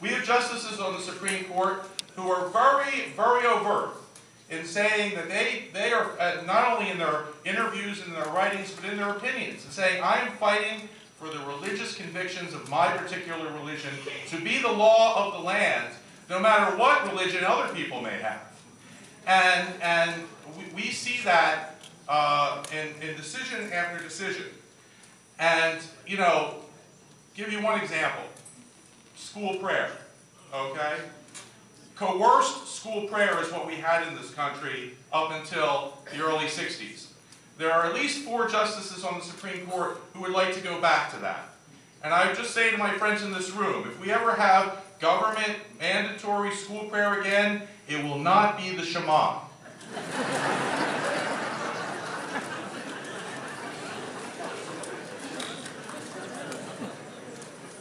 We have justices on the Supreme Court who are very, very overt in saying that they are, not only in their interviews and their writings, but in their opinions, and saying, I am fighting for the religious convictions of my particular religion to be the law of the land, no matter what religion other people may have. And we see that in decision after decision. And, you know, give you one example. School prayer, okay? Coerced school prayer is what we had in this country up until the early 60s. There are at least 4 justices on the Supreme Court who would like to go back to that. And I would just say to my friends in this room, if we ever have government mandatory school prayer again, it will not be the Shema.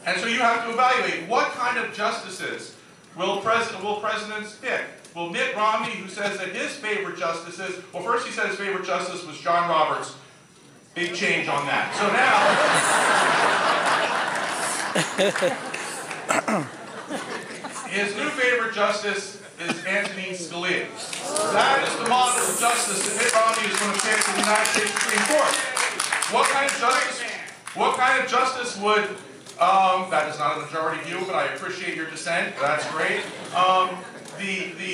And so you have to evaluate what kind of justices will presidents pick. Will Mitt Romney, who says that his favorite justice is, well, first he said his favorite justice was John Roberts. Big change on that. So now, his new favorite justice is Antonin Scalia. That is the model of justice that Mitt Romney is going to pick for the United States Supreme Court. What kind of justice would, that is not a majority view, but I appreciate your dissent. That's great.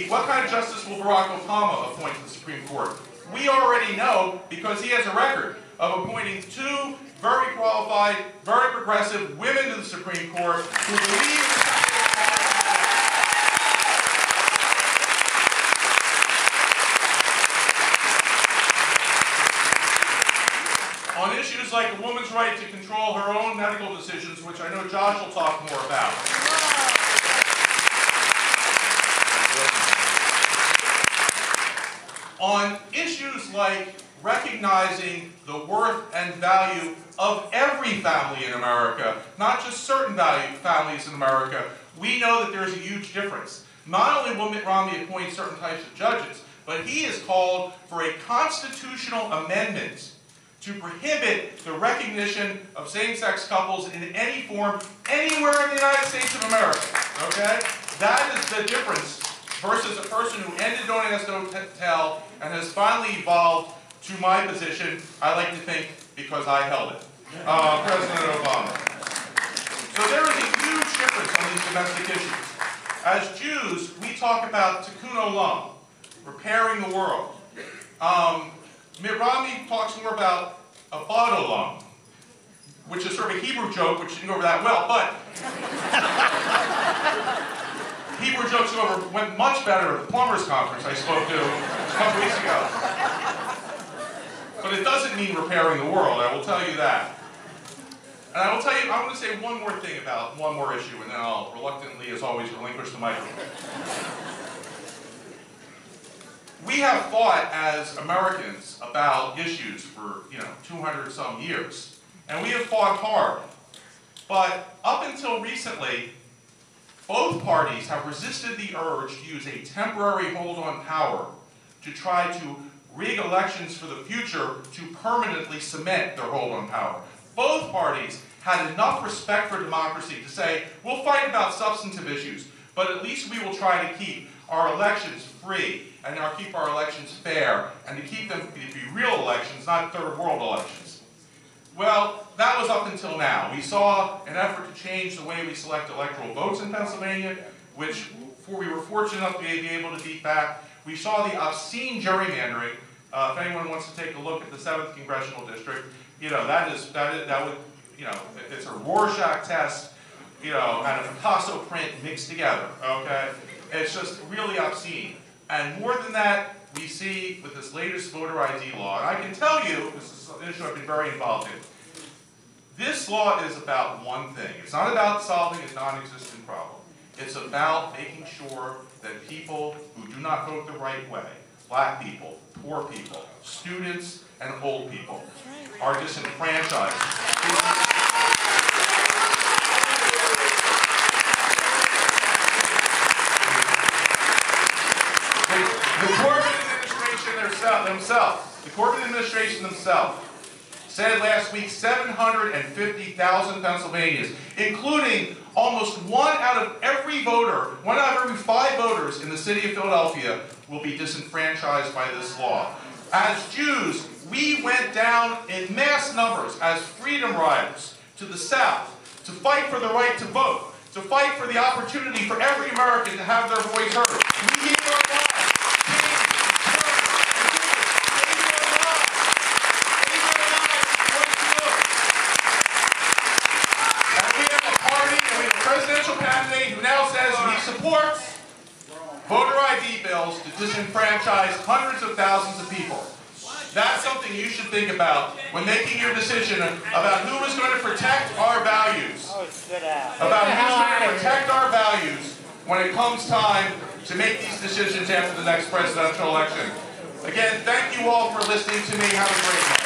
What kind of justice will Barack Obama appoint to the Supreme Court? We already know, because he has a record of appointing 2 very qualified, very progressive women to the Supreme Court who believe in the on issues like a woman's right to control her own medical decisions, which I know Josh will talk more about. On issues like recognizing the worth and value of every family in America, not just certain families in America, we know that there's a huge difference. Not only will Mitt Romney appoint certain types of judges, but he has called for a constitutional amendment to prohibit the recognition of same-sex couples in any form anywhere in the United States of America. Okay? That is the difference versus a person who ended Don't Ask, Don't Tell and has finally evolved to my position, I like to think, because I held it. President Obama. So there is a huge difference on these domestic issues. As Jews, we talk about tikkun olam, repairing the world. Mitt Romney talks more about avad olam, which is sort of a Hebrew joke, which didn't go over that well, but Hebrew jokes went much better at the plumbers conference I spoke to a couple weeks ago. But it doesn't mean repairing the world, I will tell you that. And I will tell you, I'm going to say one more thing about one more issue, and then I'll reluctantly, as always, relinquish the microphone. We have fought as Americans about issues for, 200-some years. And we have fought hard. But up until recently, both parties have resisted the urge to use a temporary hold on power to try to rig elections for the future to permanently cement their hold on power. Both parties had enough respect for democracy to say, we'll fight about substantive issues, but at least we will try to keep our elections free and keep our elections fair and to keep them to be real elections, not third world elections. Well, that was up until now. We saw an effort to change the way we select electoral votes in Pennsylvania, which we were fortunate enough to be able to beat back. We saw the obscene gerrymandering. If anyone wants to take a look at the 7th Congressional District, that would, it's a Rorschach test, and a Picasso print mixed together, okay? It's just really obscene. And more than that, we see with this latest voter ID law, and I can tell you, this is an issue I've been very involved in, this law is about one thing. It's not about solving a non-existent problem. It's about making sure that people who do not vote the right way, black people, poor people, students, and old people, are disenfranchised. The Corbyn administration themselves said last week 750,000 Pennsylvanians, including almost 1 out of every one out of every 5 voters in the city of Philadelphia will be disenfranchised by this law. As Jews, we went down in mass numbers as freedom riders to the South to fight for the right to vote, to fight for the opportunity for every American to have their voice heard. We gave our lives. Presidential candidate who now says he supports voter ID bills to disenfranchise hundreds of thousands of people. That's something you should think about when making your decision about who is going to protect our values. About who's going to protect our values when it comes time to make these decisions after the next presidential election. Again, thank you all for listening to me. Have a great night.